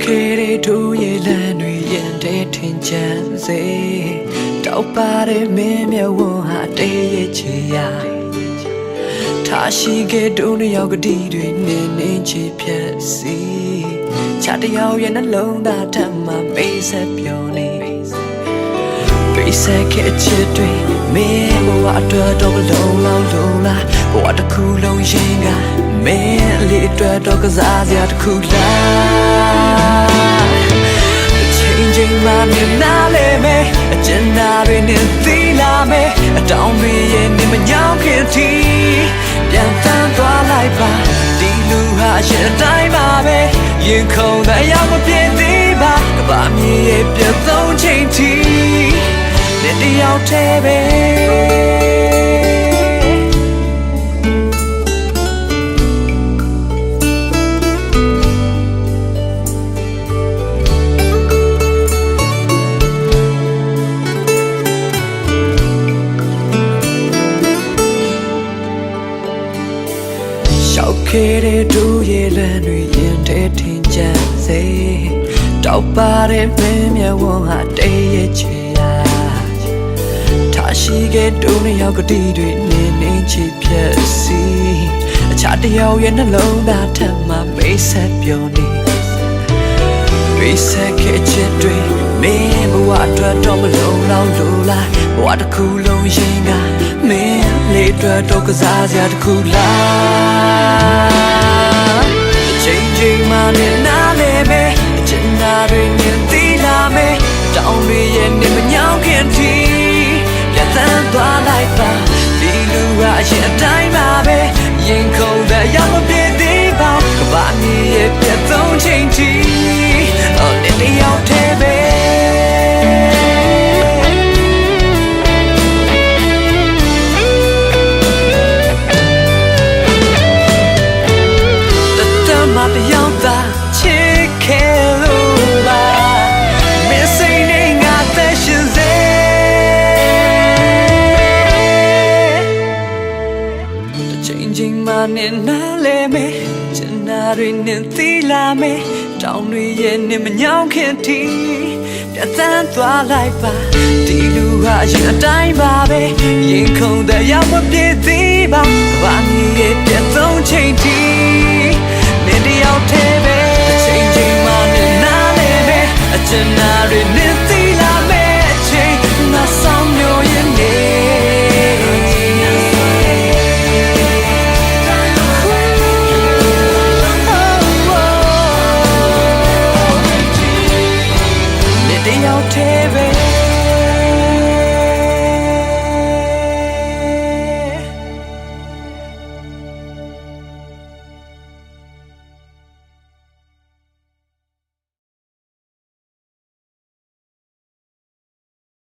ခဲ့တဲ့တို့ရဲ့လမ်းတွေရင်ထဲထင်ချမ်းစေတောက်ပါတဲ့မင်းမြတ်ဝန်းဟာတည်းရဲ့ချီရထားရှိခဲ့တို့နှစ်ယောက်ကတိတွေနေနေချီဖြတ်စီချတယောက်ရဲ့နှလုံးသားထပ်မှမိတ်ဆက်ပြောနေပိတ်ဆက်ခဲ့ချစ်တွေမင်းဘဝအတွက်တော့မလုံးလောက်လုံးလားဘဝတစ်ခုလုံးရင်ကမင်းအလေးအတွက်တော့ကစားစရာတစ်ခုလားချိန်မှနေနာလေမဲအကျဉ်းသားတွေနဲ့သီလာမဲအတောင်တွေရဲ့နေမညောင်းခင်တီပြန်တန်းသွားလိုက်ပါဒီလူဟာရဲ့တိုင်းပါပဲရင်ခုန်တဲ့ရောက်မပြည့်သေးပါကဘာမြေရဲ့ပြတ်သုံးချိန်တီနဲ့တယောက်တည်းပဲခဲ့တဲ့တို့ရဲ့လမ်းတွေရင်ထဲထင်ချမ်းစေတောက်ပါတဲ့မင်းမြတ်ဝန်းဟာတည်းရဲ့ချီရာထားရှိခဲ့တို့နှစ်ယောက်ကတိတွေနေနေချီဖြတ်စီအခြားတစ်ယောက်ရဲ့နှလုံးသားထပ်မှမိတ်ဆက်ပြောနေမိတ်ဆက်ခဲ့ချစ်တွေမင်းဘဝအတွက်တော့မလုံးလောက်လို့လားဘဝတစ်ခုလုံးရင်ကမင်းလေးအတွက်တော့ကစားစရာတစ်ခုလားချိန်မှနေနာလေမဲအကျဉ်းသားတွေနဲ့သီလာမဲတောင်းတွေရဲ့နေမညောင်းခင်တီပြန်တန်းသွားလိုက်ပါဒီလူဟာအရင်အတိုင်းပါပဲရင်ခုန်တဲ့ရောက်မပြည့်သေးပါကဘာမြေရဲ့ပြတ်သုံးချိန်တီအော်နေတယောက်တည်းပဲတယောက်သာချစ်ခဲ့လို့ပါမင်းစိတ်နဲ့ငါသက်ရှင်စေချိန်မှနေနာလေမဲချင်နာတွေနဲ့သီလာမဲတောင်းတွေရဲ့နေမညောင်းခင်တီပြတ်သန်းသွားလိုက်ပါဒီလူဟာရင်အတိုင်းပါပဲရင်ခုန်တဲ့ရောက်မပြည့်သေးပါဘာမြေရဲ့ပြတ်သုံးချိန်တီနေတယောက်တည်းပဲချိန်မှနေနာလေမဲအကျဉ်း